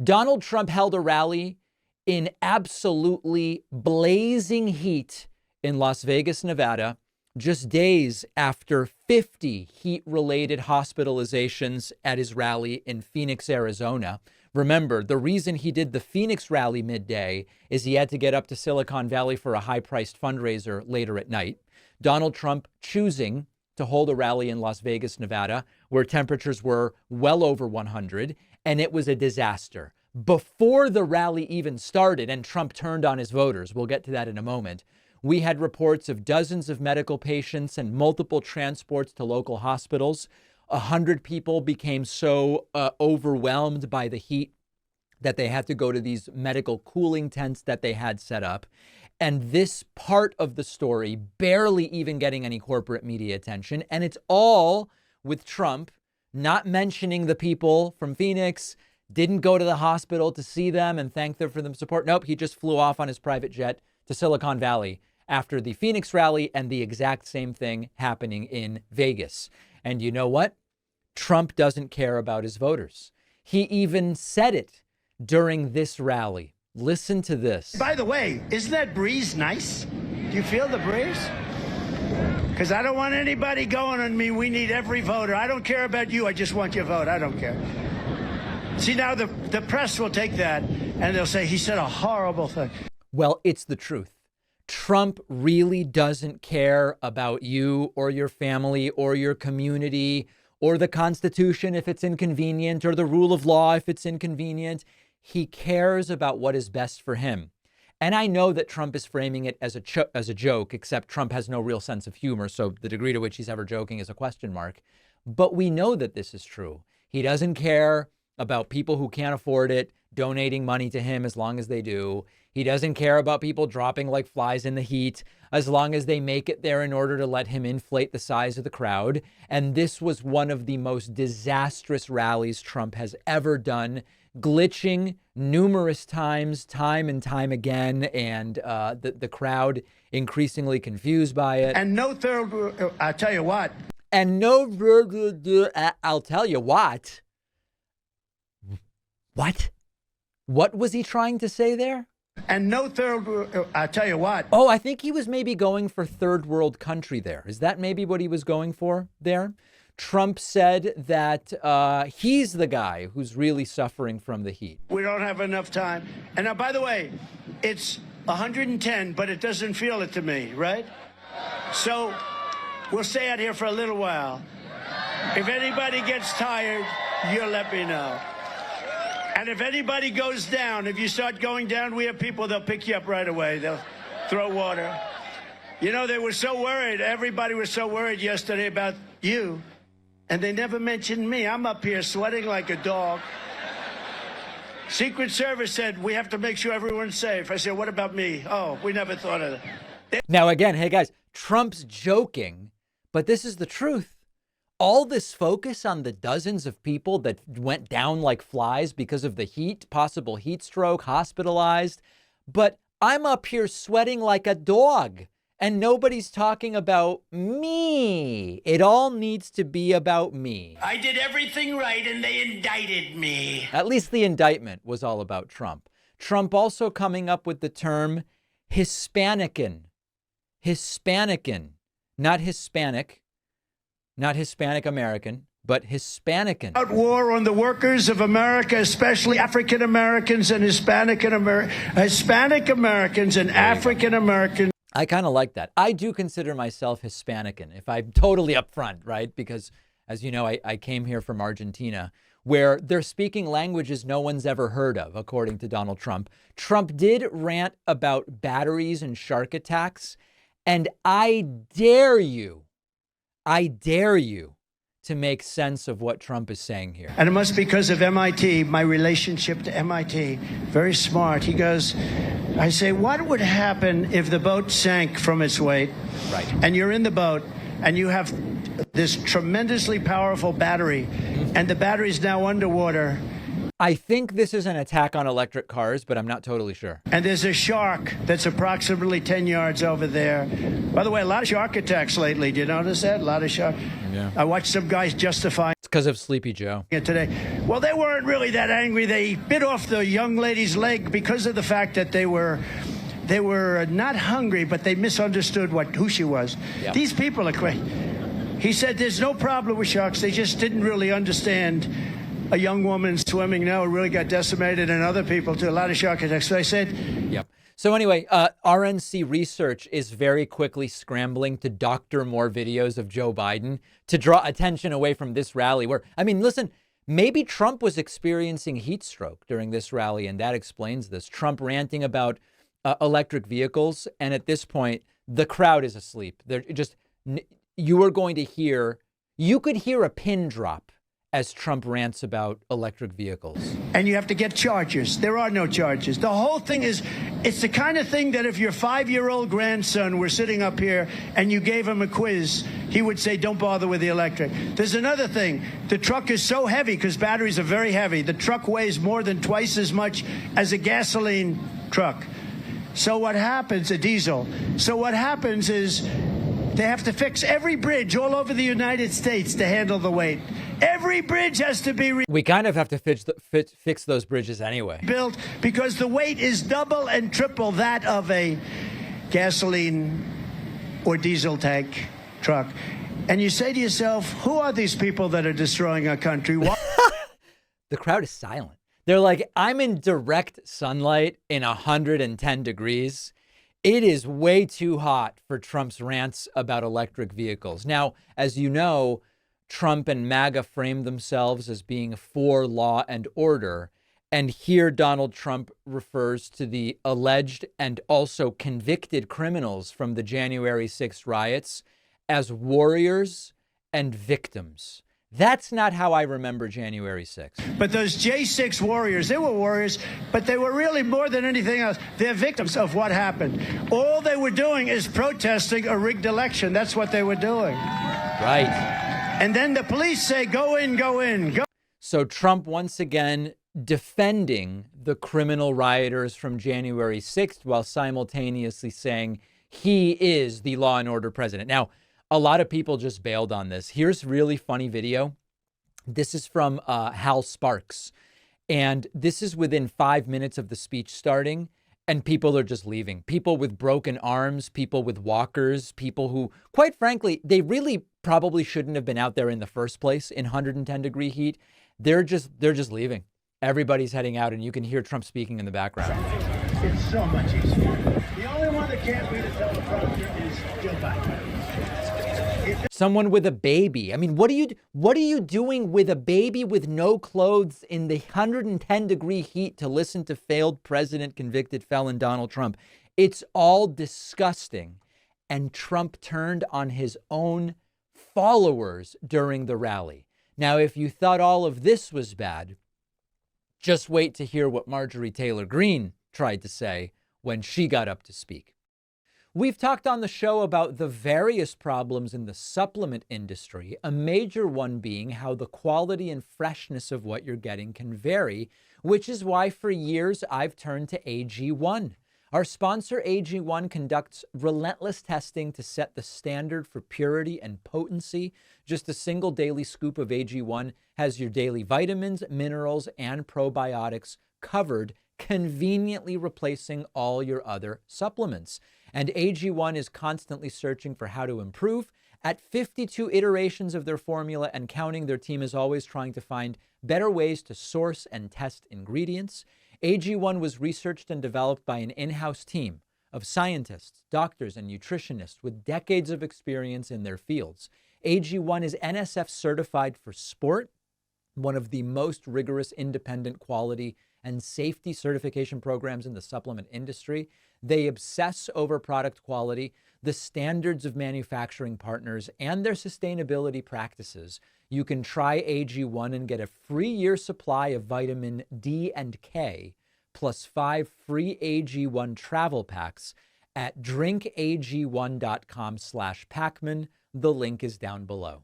Donald Trump held a rally in absolutely blazing heat in Las Vegas, Nevada, just days after 50 heat-related hospitalizations at his rally in Phoenix, Arizona. Remember, the reason he did the Phoenix rally midday is he had to get up to Silicon Valley for a high-priced fundraiser later at night. Donald Trump choosing to hold a rally in Las Vegas, Nevada, where temperatures were well over 100, and it was a disaster. Before the rally even started and Trump turned on his voters, we'll get to that in a moment, we had reports of dozens of medical patients and multiple transports to local hospitals. 100 people became so overwhelmed by the heat that they had to go to these medical cooling tents that they had set up. And this part of the story barely even getting any corporate media attention. And it's all with Trump not mentioning the people from Phoenix, didn't go to the hospital to see them and thank them for their support. Nope, he just flew off on his private jet to Silicon Valley after the Phoenix rally, and the exact same thing happening in Vegas. And you know what? Trump doesn't care about his voters. He even said it during this rally. Listen to this. By the way, isn't that breeze nice? Do you feel the breeze? Because I don't want anybody going on me. We need every voter. I don't care about you. I just want your vote. I don't care. See, now the press will take that and they'll say he said a horrible thing. Well, it's the truth. Trump really doesn't care about you or your family or your community or the Constitution if it's inconvenient or the rule of law if it's inconvenient. He cares about what is best for him. And I know that Trump is framing it as a joke, except Trump has no real sense of humor. So the degree to which he's ever joking is a question mark. But we know that this is true. He doesn't care about people who can't afford it donating money to him as long as they do. He doesn't care about people dropping like flies in the heat as long as they make it there in order to let him inflate the size of the crowd. And this was one of the most disastrous rallies Trump has ever done, glitching numerous times, time and time again, and the crowd increasingly confused by it. And no third, I'll tell you what. And no, I'll tell you what. What? What was he trying to say there? And no third, I'll tell you what. Oh, I think he was maybe going for third world country there. Is that maybe what he was going for there? Trump said that he's the guy who's really suffering from the heat. We don't have enough time. And now, by the way, it's 110, but it doesn't feel it to me, right? So we'll stay out here for a little while. If anybody gets tired, you'll let me know. And if anybody goes down, if you start going down, we have people, they'll pick you up right away. They'll throw water. You know, they were so worried. Everybody was so worried yesterday about you. And they never mentioned me. I'm up here sweating like a dog. Secret Service said, we have to make sure everyone's safe. I said, what about me? Oh, we never thought of that. Now, again, hey, guys, Trump's joking, but this is the truth. All this focus on the dozens of people that went down like flies because of the heat, possible heat stroke, hospitalized. But I'm up here sweating like a dog and nobody's talking about me. It all needs to be about me. I did everything right and they indicted me. At least the indictment was all about Trump. Trump also coming up with the term Hispanican. Hispanican, not Hispanic. Not Hispanic American, but Hispanican. Out war on the workers of America, especially African Americans and Hispanic Americans and African Americans. I kind of like that. I do consider myself Hispanican, if I'm totally upfront, right? Because, as you know, I came here from Argentina, where they're speaking languages no one's ever heard of, according to Donald Trump. Trump did rant about batteries and shark attacks, and I dare you to make sense of what Trump is saying here. And it must be because of MIT, my relationship to MIT. Very smart. He goes, I say, what would happen if the boat sank from its weight? Right. And you're in the boat and you have this tremendously powerful battery and the battery's now underwater. I think this is an attack on electric cars, but I'm not totally sure. And there's a shark that's approximately 10 yards over there. By the way, a lot of shark attacks lately. Do you notice that? A lot of shark. Yeah. I watched some guys justifying It's because of Sleepy Joe. it today. Well, they weren't really that angry. They bit off the young lady's leg because of the fact that they were not hungry, but they misunderstood who she was. Yeah. These people are crazy. He said there's no problem with sharks. They just didn't really understand a young woman swimming now really got decimated, and other people too. A lot of shark attacks. So I said, Yep. So anyway, RNC Research is very quickly scrambling to doctor more videos of Joe Biden to draw attention away from this rally where, I mean, listen, maybe Trump was experiencing heat stroke during this rally, and that explains this. Trump ranting about electric vehicles, and at this point, the crowd is asleep. They're just, you could hear a pin drop as Trump rants about electric vehicles. and you have to get chargers. There are no chargers. The whole thing is, it's the kind of thing that if your 5-year-old grandson were sitting up here and you gave him a quiz, he would say, don't bother with the electric. There's another thing. The truck is so heavy because batteries are very heavy. The truck weighs more than twice as much as a gasoline truck. So what happens, a diesel. So what happens is they have to fix every bridge all over the United States to handle the weight. Every bridge has to be We kind of have to fix those bridges anyway. built because the weight is double and triple that of a gasoline or diesel tank truck. And you say to yourself, who are these people that are destroying our country? Why? The crowd is silent. They're like, I'm in direct sunlight in 110 degrees. It is way too hot for Trump's rants about electric vehicles. Now, as you know, Trump and MAGA framed themselves as being for law and order. And here Donald Trump refers to the alleged and also convicted criminals from the January 6th riots as warriors and victims. That's not how I remember January 6th. But those J6 warriors, they were warriors, but they were really more than anything else. They're victims of what happened. All they were doing is protesting a rigged election. That's what they were doing. Right. And then the police say, go in, go in, go. So Trump once again defending the criminal rioters from January 6th while simultaneously saying he is the law and order president. Now, a lot of people just bailed on this. Here's really funny video. This is from Hal Sparks. And this is within 5 minutes of the speech starting. And people are just leaving. People with broken arms, people with walkers, people who, quite frankly, they really probably shouldn't have been out there in the first place in 110-degree heat. They're just leaving. Everybody's heading out, and you can hear Trump speaking in the background. It's so much easier. The only one that can't read a teleprompter is Joe Biden. Someone with a baby. I mean, what are you doing with a baby with no clothes in the 110-degree heat to listen to failed president, convicted felon Donald Trump? It's all disgusting. And Trump turned on his own followers during the rally. Now, if you thought all of this was bad, just wait to hear what Marjorie Taylor Greene tried to say when she got up to speak. We've talked on the show about the various problems in the supplement industry, a major one being how the quality and freshness of what you're getting can vary, which is why for years I've turned to AG1. Our sponsor AG1 conducts relentless testing to set the standard for purity and potency. Just a single daily scoop of AG1 has your daily vitamins, minerals, and probiotics covered, conveniently replacing all your other supplements. And AG1 is constantly searching for how to improve. At 52 iterations of their formula and counting, their team is always trying to find better ways to source and test ingredients. AG1 was researched and developed by an in-house team of scientists, doctors, and nutritionists with decades of experience in their fields. AG1 is NSF certified for sport, one of the most rigorous independent quality and safety certification programs in the supplement industry. They obsess over product quality, the standards of manufacturing partners, and their sustainability practices. You can try AG1 and get a free year supply of vitamin D and K, plus 5 free AG1 travel packs at drinkag1.com/Pacman. The link is down below.